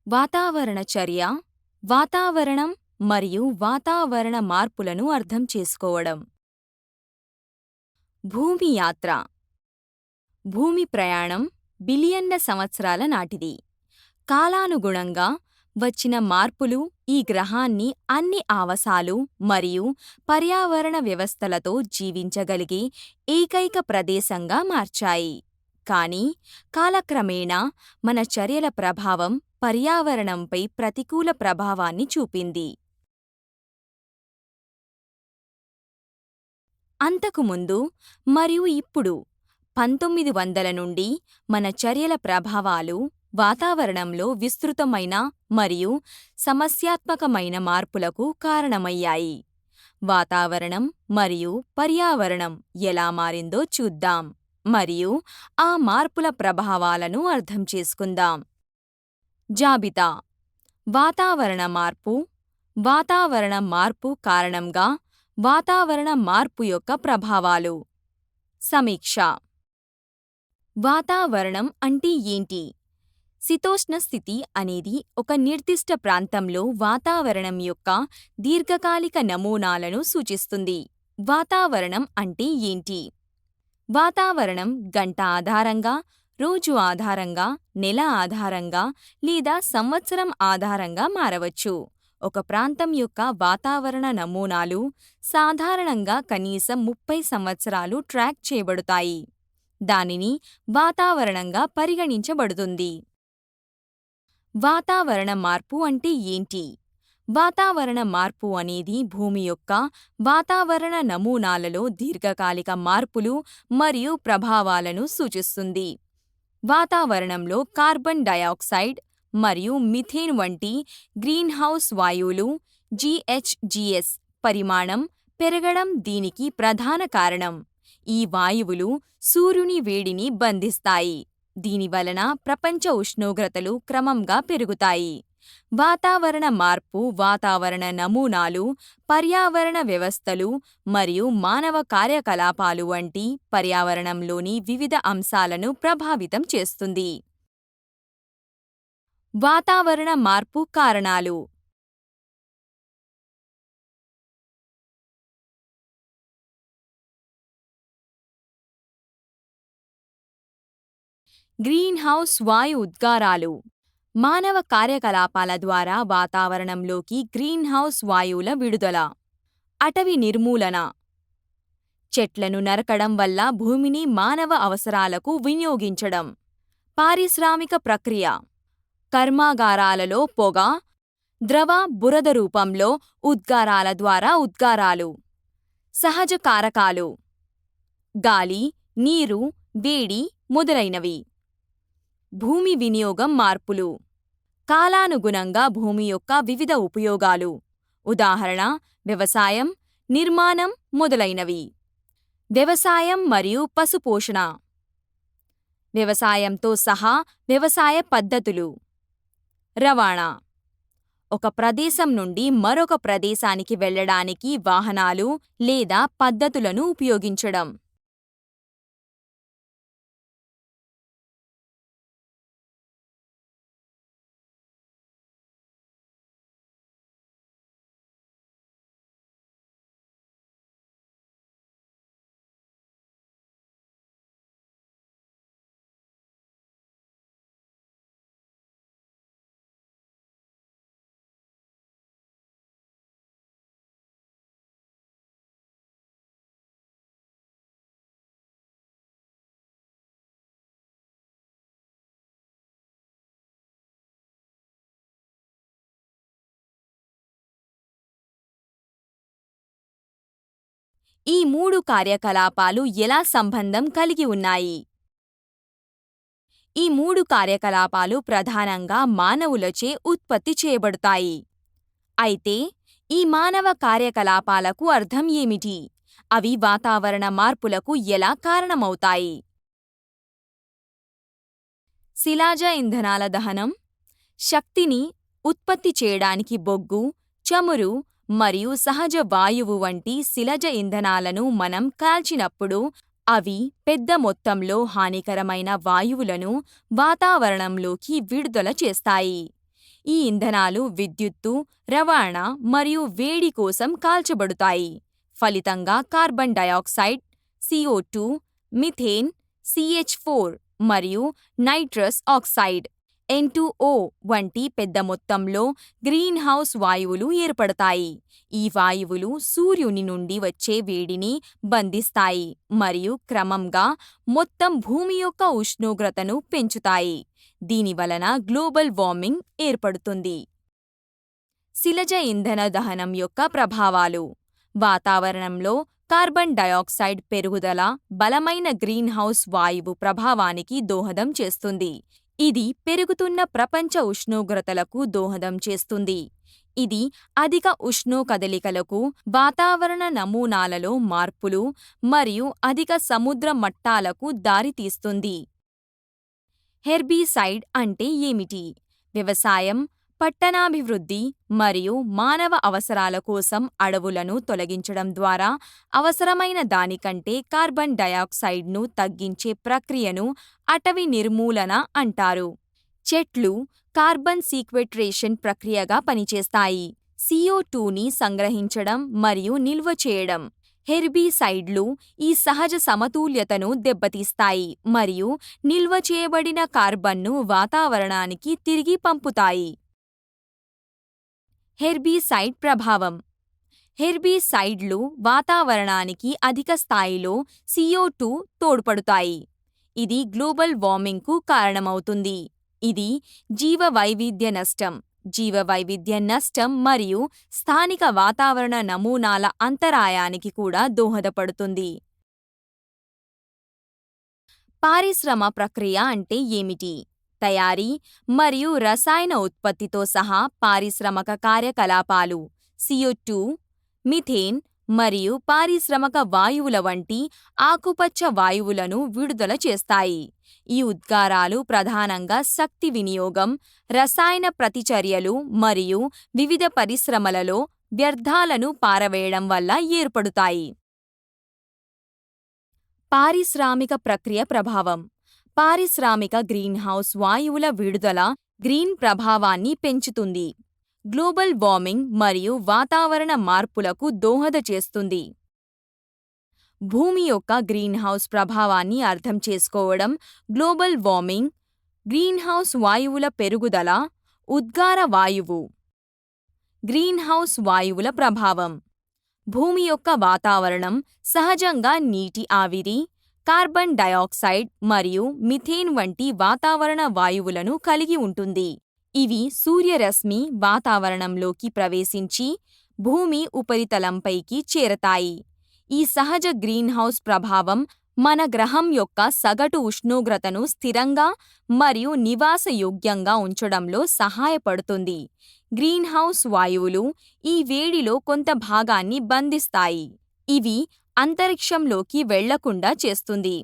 వాతావరణ చర్య, వాతావరణం మరియు వాతావరణ మార్పులను అర్థం చేసుకోవడం. భూమి యాత్ర. భూమి ప్రయాణం బిలియన్ల సంవత్సరాల నాటిది. కాలానుగుణంగా వచ్చిన మార్పులు ఈ గ్రహాన్ని అన్ని ఆవాసాలు మరియు పర్యావరణ వ్యవస్థలతో జీవించగలిగే ఏకైక ప్రదేశంగా మార్చాయి. కానీ కాలక్రమేణా మన చర్యల ప్రభావం పర్యావరణంపై ప్రతికూల ప్రభావాన్ని చూపింది. అంతకుముందు మరియు ఇప్పుడు 1900 నుండి మన చర్యల ప్రభావాలు వాతావరణంలో విస్తృతమైన మరియు సమస్యాత్మకమైన మార్పులకు కారణమయ్యాయి. వాతావరణం మరియు పర్యావరణం ఎలా మారిందో చూద్దాం మరియు ఆ మార్పుల ప్రభావాలను అర్థం చేసుకుందాం. జాబితా. వాతావరణ మార్పు. వాతావరణ మార్పు కారణంగా వాతావరణ మార్పు యొక్క ప్రభావాలు. సమీక్ష. వాతావరణం అంటే ఏంటి? శీతోష్ణ స్థితి అనేది ఒక నిర్దిష్ట ప్రాంతంలో వాతావరణం యొక్క దీర్ఘకాలిక నమూనాలను సూచిస్తుంది. వాతావరణం అంటే ఏంటి? వాతావరణం గంట ఆధారంగా, రోజు ఆధారంగా, నెల ఆధారంగా లేదా సంవత్సరం ఆధారంగా మారవచ్చు. ఒక ప్రాంతం యొక్క వాతావరణ నమూనాలు సాధారణంగా కనీసం 30 సంవత్సరాలు ట్రాక్ చేయబడతాయి. దానిని వాతావరణంగా పరిగణించబడుతుంది. వాతావరణ మార్పు అంటే ఏంటి? వాతావరణ మార్పు అనేది భూమి యొక్క వాతావరణ నమూనాలలో దీర్ఘకాలిక మార్పులు మరియు ప్రభావాలను సూచిస్తుంది. వాతావరణంలో కార్బన్ డయాక్సైడ్ మరియు మిథేన్ వంటి గ్రీన్హౌస్ వాయువులు GHGs పరిమాణం పెరగడం దీనికి ప్రధాన కారణం. ఈ వాయువులు సూర్యుని వేడిని బంధిస్తాయి. దీనివలన ప్రపంచ ఉష్ణోగ్రతలు క్రమంగా పెరుగుతాయి. వాతావరణ మార్పు వాతావరణ నమూనాలు, పర్యావరణ వ్యవస్థలు మరియు మానవ కార్యకలాపాలు వంటి పర్యావరణంలోని వివిధ అంశాలను ప్రభావితం చేస్తుంది. వాతావరణ మార్పు కారణాలు. గ్రీన్హౌస్ వాయు ఉద్గారాలు. మానవ కార్యకలాపాల ద్వారా వాతావరణంలోకి గ్రీన్హౌస్ వాయువుల విడుదల. అటవీ నిర్మూలన. చెట్లను నరకడం వల్ల భూమిని మానవ అవసరాలకు వినియోగించడం. పారిశ్రామిక ప్రక్రియ. కర్మాగారాలలో పొగ, ద్రవ బురద రూపంలో ఉద్గారాల ద్వారా ఉద్గారాలు. సహజ కారకాలు. గాలి, నీరు, వేడి మొదలైనవి. భూమి వినియోగం మార్పులు. కాలానుగుణంగా భూమి యొక్క వివిధ ఉపయోగాలు. ఉదాహరణ వ్యవసాయం, నిర్మాణం మొదలైనవి. వ్యవసాయం మరియు పశుపోషణ. వ్యవసాయంతో సహా వ్యవసాయ పద్ధతులు. రవాణా. ఒక ప్రదేశం నుండి మరొక ప్రదేశానికి వెళ్ళడానికి వాహనాలు లేదా పద్ధతులను ఉపయోగించడం. ఈ మూడు కార్యకలాపాలు ఎలా సంబంధం కలిగి ఉన్నాయి? ఈ మూడు కార్యకలాపాలు ప్రధానంగా మానవులచే ఉత్పత్తి చేయబడతాయి. అయితే ఈ మానవ కార్యకలాపాలకు అర్థం ఏమిటి? అవి వాతావరణ మార్పులకు ఎలా కారణమవుతాయి? శిలాజ ఇంధనాల దహనం. శక్తిని ఉత్పత్తి చేయడానికి బొగ్గు, చమురు మరియు సహజ వాయువు వంటి శిలాజ ఇంధనాలను మనం కాల్చినప్పుడు అవి పెద్ద మొత్తంలో హానికరమైన వాయువులను వాతావరణంలోకి విడుదల చేస్తాయి. ఈ ఇంధనాలు విద్యుత్తు, రవాణా మరియు వేడి కోసం కాల్చబడతాయి. ఫలితంగా carbon dioxide, CO2, methane, CH4 మరియు నైట్రస్ ఆక్సైడ్ N2O వంటి పెద్ద మొత్తంలో గ్రీన్ హౌస్ వాయువులు ఏర్పడతాయి. ఈ వాయువులు సూర్యుని నుండి వచ్చే వేడిని బంధిస్తాయి మరియు క్రమంగా మొత్తం భూమి యొక్క ఉష్ణోగ్రతను పెంచుతాయి. దీనివలన గ్లోబల్ వార్మింగ్ ఏర్పడుతుంది. శిలజ ఇంధన దహనం యొక్క ప్రభావాలు. వాతావరణంలో కార్బన్ డయాక్సైడ్ పెరుగుదల బలమైన గ్రీన్ హౌస్ వాయువు ప్రభావానికి దోహదం చేస్తుంది. ఇది పెరుగుతున్న ప్రపంచ ఉష్ణోగ్రతలకు దోహదం చేస్తుంది. ఇది అధిక ఉష్ణో కదలికలకు, వాతావరణ నమూనాలలో మార్పులు మరియు అధిక సముద్ర మట్టాలకు దారితీస్తుంది. హెర్బిసైడ్ అంటే ఏమిటి? వ్యవసాయం, పట్టణాభివృద్ధి మరియు మానవ అవసరాల కోసం అడవులను తొలగించడం ద్వారా అవసరమైన దానికంటే కార్బన్ డయాక్సైడ్ను తగ్గించే ప్రక్రియను అటవీ నిర్మూలన అంటారు. చెట్లు కార్బన్ సీక్వెస్ట్రేషన్ ప్రక్రియగా పనిచేస్తాయి, CO2ని సంగ్రహించడం మరియు నిల్వ చేయడం. హెర్బిసైడ్లు ఈ సహజ సమతుల్యతను దెబ్బతీస్తాయి మరియు నిల్వ చేయబడిన కార్బన్ను వాతావరణానికి తిరిగి పంపుతాయి. హెర్బిసైడ్ ప్రభావం. హెర్బిసైడ్లు వాతావరణానికి అధిక స్థాయిలో CO2 తోడ్పడతాయి. ఇది గ్లోబల్ వార్మింగ్కు కారణమవుతుంది. ఇది జీవవైవిధ్య నష్టం మరియు స్థానిక వాతావరణ నమూనాల అంతరాయానికి కూడా దోహదపడుతుంది. పారిశ్రమ ప్రక్రియ అంటే ఏమిటి? తయారీ మరియు రసాయన ఉత్పత్తితో సహా పారిశ్రామిక కార్యకలాపాలు CO2, మిథేన్ మరియు పారిశ్రామిక వాయువుల వంటి ఆకుపచ్చ వాయువులను విడుదల చేస్తాయి. ఈ ఉద్గారాలు ప్రధానంగా శక్తి వినియోగం, రసాయన ప్రతిచర్యలు మరియు వివిధ పరిశ్రమలలో వ్యర్థాలను పారవేయడం వల్ల ఏర్పడతాయి. పారిశ్రామిక ప్రక్రియ ప్రభావం. పారిశ్రామిక గ్రీన్హౌస్ వాయువుల విడుదల గ్రీన్ ప్రభావాన్ని పెంచుతుంది, గ్లోబల్ వార్మింగ్ మరియు వాతావరణ మార్పులకు దోహద చేస్తుంది. భూమి యొక్క గ్రీన్హౌస్ ప్రభావాన్ని అర్థం చేసుకోవడం. గ్లోబల్ వార్మింగ్, గ్రీన్హౌస్ వాయువుల పెరుగుదల, ఉద్గార వాయువు. గ్రీన్హౌస్ వాయువుల ప్రభావం. భూమి యొక్క వాతావరణం సహజంగా నీటి ఆవిరి, కార్బన్ డయాక్సైడ్ మరియు మిథేన్ వంటి వాతావరణ వాయువులను కలిగి ఉంటుంది. ఇవి సూర్యరశ్మి వాతావరణంలోకి ప్రవేశించి భూమి ఉపరితలంపైకి చేరతాయి. ఈ సహజ గ్రీన్హౌస్ ప్రభావం మన గ్రహం యొక్క సగటు ఉష్ణోగ్రతను స్థిరంగా మరియు నివాసయోగ్యంగా ఉంచడంలో సహాయపడుతుంది. గ్రీన్హౌస్ వాయువులు ఈ వేడిలో కొంత భాగాన్ని బంధిస్తాయి. ఇవి అంతరిక్షంలోకి వెళ్లకుండా చేస్తుంది.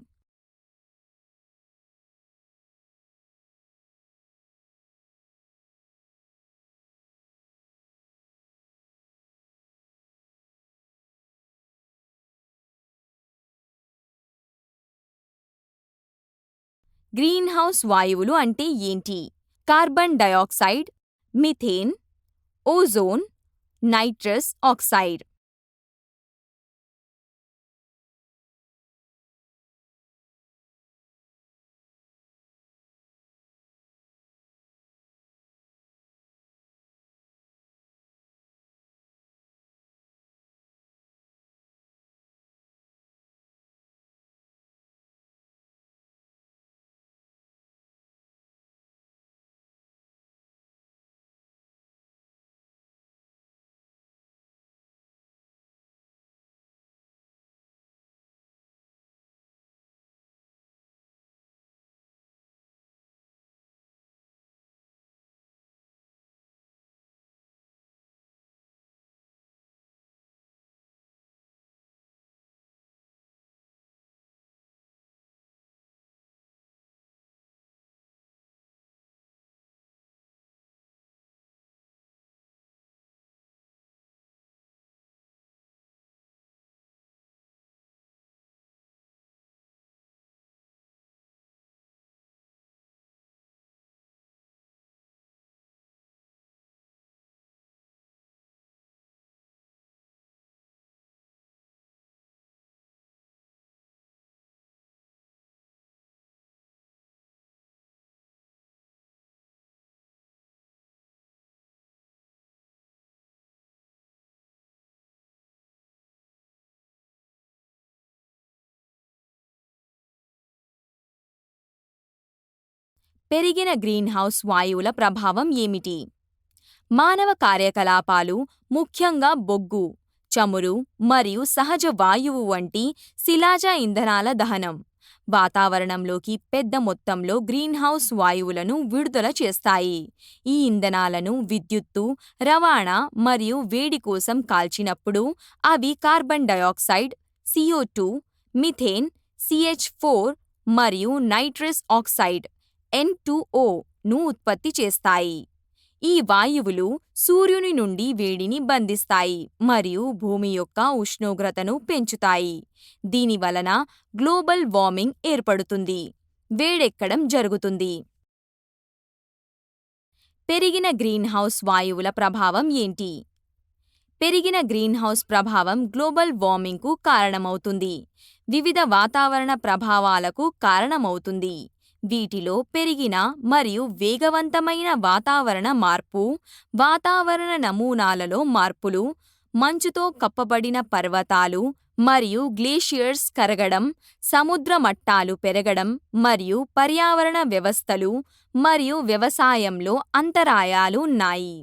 గ్రీన్హౌస్ వాయువులు అంటే ఏంటి? Carbon dioxide, methane, ozone, nitrous oxide. పెరిగిన గ్రీన్‌హౌస్ వాయువుల ప్రభావం ఏమిటి? మానవ కార్యకలాపాలు, ముఖ్యంగా బొగ్గు, చమురు మరియు సహజ వాయువు వంటి శిలాజ ఇంధనాల దహనం, వాతావరణంలోకి పెద్ద మొత్తంలో గ్రీన్‌హౌస్ వాయువులను విడుదల చేస్తాయి. ఈ ఇంధనాలను విద్యుత్తు, రవాణా మరియు వేడి కోసం కాల్చినప్పుడు అవి carbon dioxide, CO2, methane, CH4 మరియు నైట్రస్ ఆక్సైడ్ N2O ను ఉత్పత్తి చేస్తాయి. ఈ వాయువులు సూర్యుని నుండి వేడిని బంధిస్తాయి మరియు భూమి యొక్క ఉష్ణోగ్రతను పెంచుతాయి. దీని వలన గ్లోబల్ వార్మింగ్ ఏర్పడుతుంది, వేడెక్కడం జరుగుతుంది. పెరిగిన గ్రీన్‌హౌస్ వాయువుల ప్రభావం ఏంటి? పెరిగిన గ్రీన్‌హౌస్ ప్రభావం గ్లోబల్ వార్మింగ్‌కు కారణమవుతుంది, వివిధ వాతావరణ ప్రభావాలకు కారణమవుతుంది. వీటిలో పెరిగిన మరియు వేగవంతమైన వాతావరణ మార్పు, వాతావరణ నమూనాలలో మార్పులు, మంచుతో కప్పబడిన పర్వతాలు మరియు గ్లేషియర్స్ కరగడం, సముద్ర మట్టాలు పెరగడం మరియు పర్యావరణ వ్యవస్థలు మరియు వ్యవసాయంలో అంతరాయాలు ఉన్నాయి.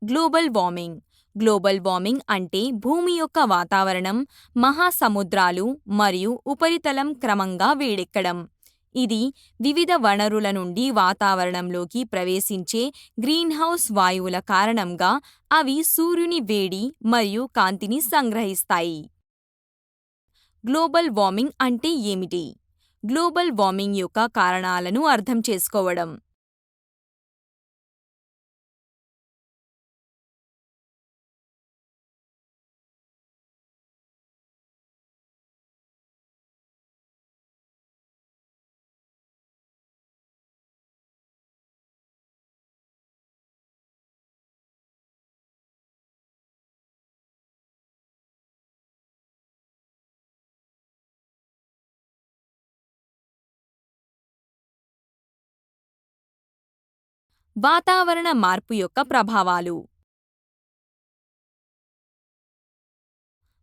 Global warming. గ్లోబల్ వార్మింగ్ అంటే భూమి యొక్క వాతావరణం, మహాసముద్రాలు మరియు ఉపరితలం క్రమంగా వేడెక్కడం. ఇది వివిధ వనరుల నుండి వాతావరణంలోకి ప్రవేశించే గ్రీన్‌హౌస్ వాయువుల కారణంగా అవి సూర్యుని వేడి మరియు కాంతిని సంగ్రహిస్తాయి. గ్లోబల్ వార్మింగ్ అంటే ఏమిటి? గ్లోబల్ వార్మింగ్ యొక్క కారణాలను అర్థం చేసుకోవడం. వాతావరణ మార్పు యొక్క ప్రభావాలు.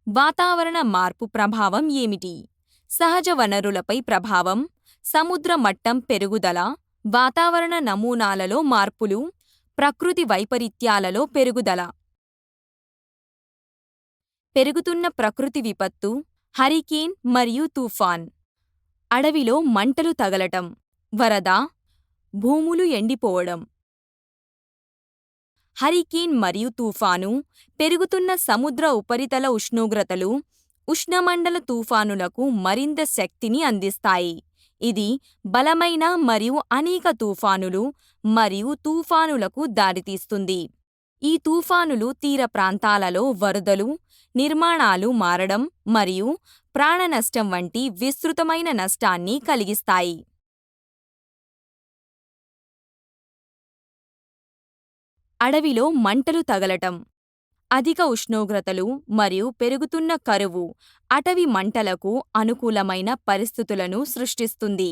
వాతావరణ మార్పు ప్రభావం ఏమిటి? సహజ వనరులపై ప్రభావం, సముద్ర మట్టం పెరుగుదల, వాతావరణ నమూనాలలో మార్పులు, ప్రకృతి వైపరీత్యాలలో పెరుగుదల. పెరుగుతున్న ప్రకృతి విపత్తు, హరికేన్ మరియు తుఫాన్. అడవిలో మంటలు తగలటం, వరద, భూములు ఎండిపోవడం. హరికేన్ మరియు తుఫాను, పెరుగుతున్న సముద్ర ఉపరితల ఉష్ణోగ్రతలు ఉష్ణమండల తుఫానులకు మరింత శక్తిని అందిస్తాయి. ఇది బలమైన మరియు అనేక తుఫానులు మరియు తుఫానులకు దారితీస్తుంది. ఈ తుఫానులు తీర ప్రాంతాలలో వరదలు, నిర్మాణాలు మారడం మరియు ప్రాణనష్టం వంటి విస్తృతమైన నష్టాన్ని కలిగిస్తాయి. అడవిలో మంటలు తగలటం. అధిక ఉష్ణోగ్రతలు మరియు పెరుగుతున్న కరువు అటవీ మంటలకు అనుకూలమైన పరిస్థితులను సృష్టిస్తుంది.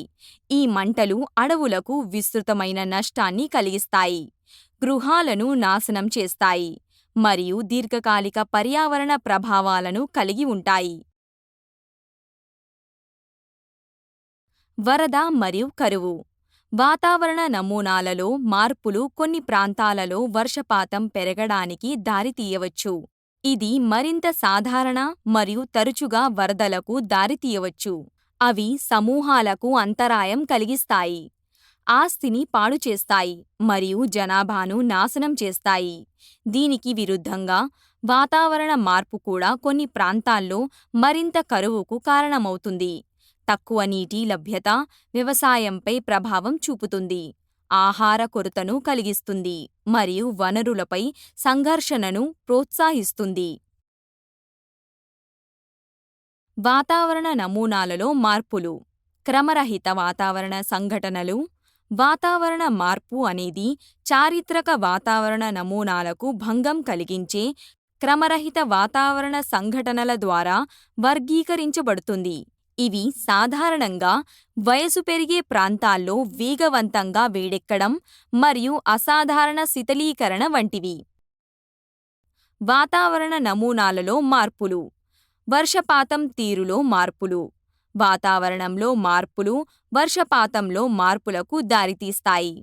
ఈ మంటలు అడవులకు విస్తృతమైన నష్టాన్ని కలిగిస్తాయి, గృహాలను నాశనం చేస్తాయి మరియు దీర్ఘకాలిక పర్యావరణ ప్రభావాలను కలిగి ఉంటాయి. వరద మరియు కరువు. వాతావరణ నమూనాలలో మార్పులు కొన్ని ప్రాంతాలలో వర్షపాతం పెరగడానికి దారితీయవచ్చు. ఇది మరింత సాధారణ మరియు తరచుగా వరదలకు దారితీయవచ్చు. అవి సమూహాలకు అంతరాయం కలిగిస్తాయి, ఆస్తిని పాడు చేస్తాయి మరియు జనాభాను నాశనం చేస్తాయి. దీనికి విరుద్ధంగా, వాతావరణ మార్పు కూడా కొన్ని ప్రాంతాల్లో మరింత కరువుకు కారణమవుతుంది. తక్కువ నీటి లభ్యత వ్యవసాయంపై ప్రభావం చూపుతుంది, ఆహార కొరతను కలిగిస్తుంది మరియు వనరులపై సంఘర్షణను ప్రోత్సహిస్తుంది. వాతావరణ నమూనాలలో మార్పులు. క్రమరహిత వాతావరణ సంఘటనలు. వాతావరణ మార్పు అనేది చారిత్రక వాతావరణ నమూనాలకు భంగం కలిగించే క్రమరహిత వాతావరణ సంఘటనల ద్వారా వర్గీకరించబడుతుంది. ఇవి సాధారణంగా వయసు పెరిగే ప్రాంతాల్లో వేగవంతంగా వేడెక్కడం మరియు అసాధారణ శీతలీకరణ వంటివి. వాతావరణ నమూనాలలో మార్పులు. వర్షపాతం తీరులో మార్పులు. వాతావరణంలో మార్పులు వర్షపాతంలో మార్పులకు దారితీస్తాయి.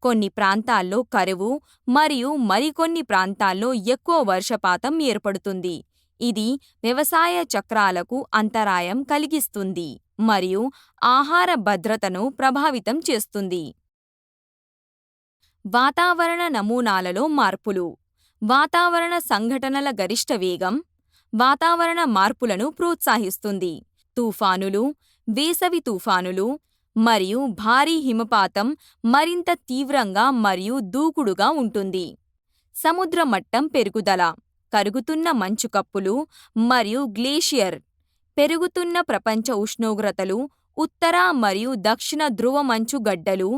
కొన్ని ప్రాంతాల్లో కరువు మరియు మరికొన్ని ప్రాంతాల్లో ఎక్కువ వర్షపాతం ఏర్పడుతుంది. ఇది వ్యవసాయ చక్రాలకు అంతరాయం కలిగిస్తుంది మరియు ఆహార భద్రతను ప్రభావితం చేస్తుంది. వాతావరణ నమూనాలలో మార్పులు. వాతావరణ సంఘటనల గరిష్ట వేగం వాతావరణ మార్పులను ప్రోత్సహిస్తుంది. తుఫానులు, వేసవి తుఫానులు మరియు భారీ హిమపాతం మరింత తీవ్రంగా మరియు దూకుడుగా ఉంటుంది. సముద్ర మట్టం పెరుగుదల, కరుగుతున్న మంచు కప్పులు మరియు గ్లేషియర్, పెరుగుతున్న ప్రపంచ ఉష్ణోగ్రతలు, ఉత్తర మరియు దక్షిణ ధ్రువ మంచు గడ్డలు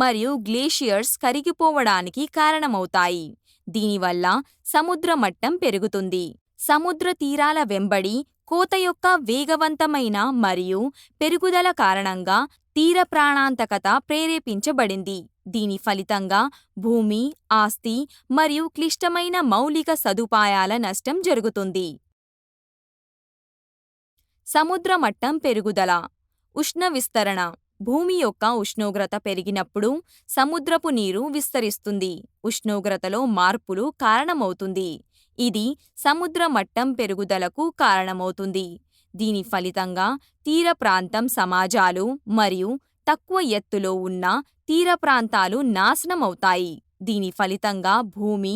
మరియు గ్లేషియర్స్ కరిగిపోవడానికి కారణమవుతాయి. దీనివల్ల సముద్ర మట్టం పెరుగుతుంది. సముద్ర తీరాల వెంబడి కోత యొక్క వేగవంతమైన మరియు పెరుగుదల కారణంగా తీర ప్రాణాంతకత ప్రేరేపించబడింది. దీని ఫలితంగా భూమి, ఆస్తి మరియు క్లిష్టమైన మౌలిక సదుపాయాల నష్టం జరుగుతుంది. సముద్ర మట్టం పెరుగుదల, ఉష్ణ విస్తరణ. భూమి యొక్క ఉష్ణోగ్రత పెరిగినప్పుడు సముద్రపు నీరు విస్తరిస్తుంది. ఉష్ణోగ్రతలో మార్పులు కారణమవుతుంది. ఇది సముద్ర మట్టం పెరుగుదలకు కారణమవుతుంది. దీని ఫలితంగా తీర ప్రాంతం సమాజాలు మరియు తక్కువ ఎత్తులో ఉన్న తీర ప్రాంతాలు నాశనమవుతాయి. దీని ఫలితంగా భూమి,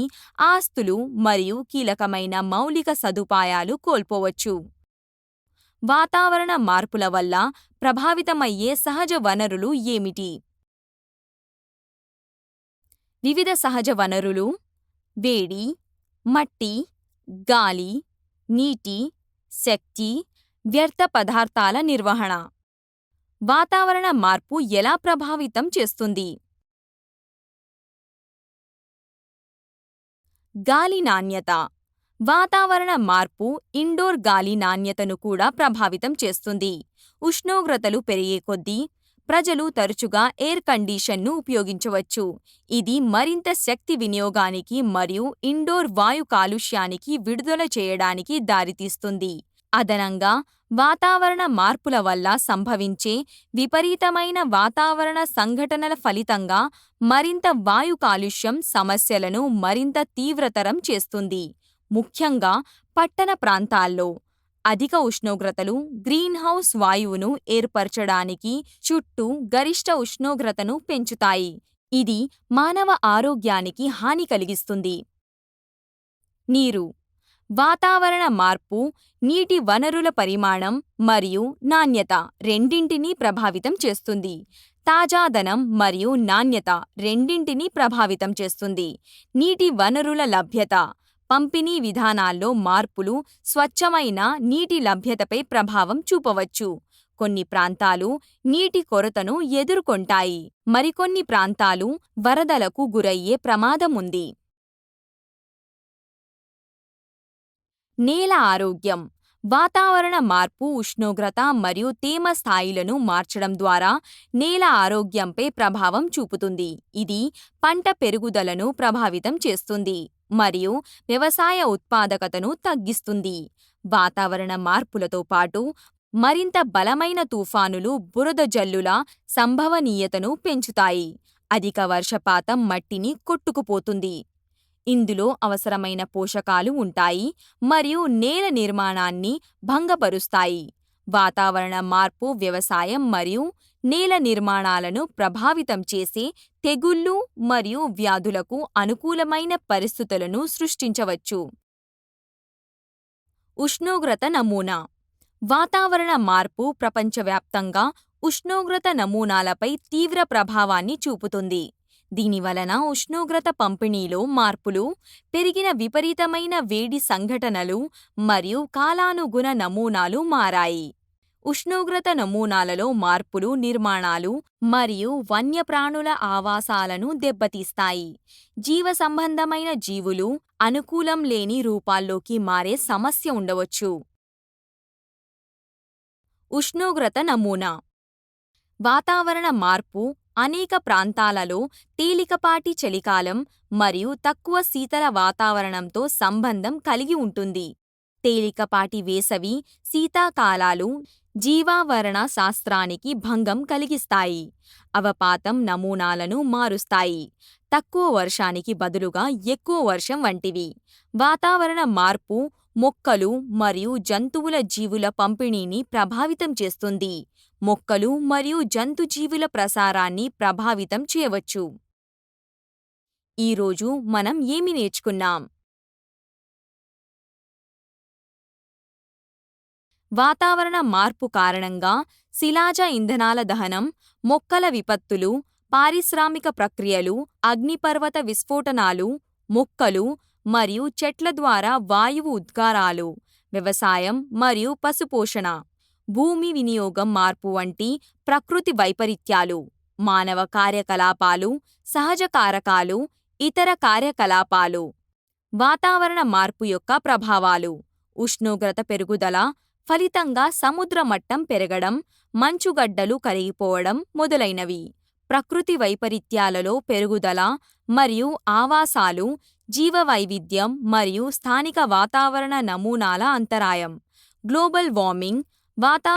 ఆస్తులు మరియు కీలకమైన మౌలిక సదుపాయాలు కోల్పోవచ్చు. వాతావరణ మార్పుల వల్ల ప్రభావితమయ్యే సహజ వనరులు ఏమిటి? వివిధ సహజ వనరులు: వేడి, మట్టి, గాలి, నీటి, శక్తి, వ్యర్థ పదార్థాల నిర్వహణ. వాతావరణ మార్పు ఎలా ప్రభావితం చేస్తుంది? గాలి నాణ్యత. వాతావరణ మార్పు ఇండోర్ గాలి నాణ్యతను కూడా ప్రభావితం చేస్తుంది. ఉష్ణోగ్రతలు పెరిగే కొద్దీ ప్రజలు తరచుగా ఎయిర్ కండిషన్ను ఉపయోగించవచ్చు. ఇది మరింత శక్తి వినియోగానికి మరియు ఇండోర్ వాయు కాలుష్యానికి విడుదల చేయడానికి దారితీస్తుంది. అదనంగా, వాతావరణ మార్పుల వల్ల సంభవించే విపరీతమైన వాతావరణ సంఘటనల ఫలితంగా మరింత వాయు కాలుష్యం సమస్యలను మరింత తీవ్రతరం చేస్తుంది. ముఖ్యంగా పట్టణ ప్రాంతాల్లో అధిక ఉష్ణోగ్రతలు గ్రీన్హౌస్ వాయువును ఏర్పరచడానికి చుట్టూ గరిష్ట ఉష్ణోగ్రతను పెంచుతాయి. ఇది మానవ ఆరోగ్యానికి హాని కలిగిస్తుంది. నీరు. వాతావరణ మార్పు నీటి వనరుల పరిమాణం మరియు నాణ్యత రెండింటినీ ప్రభావితం చేస్తుంది. తాజాదనం మరియు నాణ్యత రెండింటినీ ప్రభావితం చేస్తుంది. నీటి వనరుల లభ్యత, పంపిణీ విధానాల్లో మార్పులు స్వచ్ఛమైన నీటి లభ్యతపై ప్రభావం చూపవచ్చు. కొన్ని ప్రాంతాలు నీటి కొరతను ఎదుర్కొంటాయి, మరికొన్ని ప్రాంతాలు వరదలకు గురయ్యే ప్రమాదం ఉంది. నేల ఆరోగ్యం. వాతావరణ మార్పు ఉష్ణోగ్రత మరియు తేమ స్థాయిలను మార్చడం ద్వారా నేల ఆరోగ్యంపై ప్రభావం చూపుతుంది. ఇది పంట పెరుగుదలను ప్రభావితం చేస్తుంది మరియు వ్యవసాయ ఉత్పాదకతను తగ్గిస్తుంది. వాతావరణ మార్పులతో పాటు మరింత బలమైన తుఫానులు బురద జల్లుల సంభవనీయతను పెంచుతాయి. అధిక వర్షపాతం మట్టిని కొట్టుకుపోతుంది. ఇందులో అవసరమైన పోషకాలు ఉంటాయి మరియు నేల నిర్మాణాన్ని భంగపరుస్తాయి. వాతావరణ మార్పు వ్యవసాయం మరియు నేల నిర్మాణాలను ప్రభావితం చేసే తెగుళ్లు మరియు వ్యాధులకు అనుకూలమైన పరిస్థితులను సృష్టించవచ్చు. ఉష్ణోగ్రత నమూనా. వాతావరణ మార్పు ప్రపంచవ్యాప్తంగా ఉష్ణోగ్రత నమూనాలపై తీవ్ర ప్రభావాన్ని చూపుతుంది. దీనివలన ఉష్ణోగ్రత పంపిణీలో మార్పులు, పెరిగిన విపరీతమైన వేడి సంఘటనలు మరియు కాలానుగుణ నమూనాలు మారాయి. ఉష్ణోగ్రత నమూనాలలో మార్పులు నిర్మాణాలు మరియు వన్యప్రాణుల ఆవాసాలను దెబ్బతీస్తాయి. జీవసంబంధమైన జీవులు అనుకూలం లేని రూపాల్లోకి మారే సమస్య ఉండవచ్చు. ఉష్ణోగ్రత నమూనా. వాతావరణ మార్పు అనేక ప్రాంతాలలో తేలికపాటి చలికాలం మరియు తక్కువ శీతల వాతావరణంతో సంబంధం కలిగి ఉంటుంది. తేలికపాటి వేసవి, శీతాకాలాలు జీవావరణ శాస్త్రానికి భంగం కలిగిస్తాయి. అవపాతం నమూనాలను మారుస్తాయి. తక్కువ వర్షానికి బదులుగా ఎక్కువ వర్షం వంటివి. వాతావరణ మార్పు మొక్కలు మరియు జంతువుల జీవుల పంపిణీని ప్రభావితం చేస్తుంది. మొక్కలు మరియు జంతుజీవుల ప్రసారాన్ని ప్రభావితం చేయవచ్చు. ఈరోజు మనం ఏమి నేర్చుకున్నాం? వాతావరణ మార్పు కారణంగా శిలాజ ఇంధనాల దహనం, మొక్కల విపత్తులు, పారిశ్రామిక ప్రక్రియలు, అగ్నిపర్వత విస్ఫోటనాలు, మొక్కలు మరియు చెట్ల ద్వారా వాయువు ఉద్గారాలు, వ్యవసాయం మరియు పశుపోషణ, భూమి వినియోగం మార్పు వంటి ప్రకృతి వైపరీత్యాలు, మానవ కార్యకలాపాలు, సహజ కారకాలు, ఇతర కార్యకలాపాలు. వాతావరణ మార్పు యొక్క ప్రభావాలు: ఉష్ణోగ్రత పెరుగుదల ఫలితంగా సముద్ర మట్టం పెరగడం, మంచుగడ్డలు కరిగిపోవడం మొదలైనవి. ప్రకృతి వైపరీత్యాలలో పెరుగుదల మరియు ఆవాసాలు, జీవవైవిధ్యం మరియు స్థానిక వాతావరణ నమూనాల అంతరాయం. గ్లోబల్ వార్మింగ్, వాతావరణ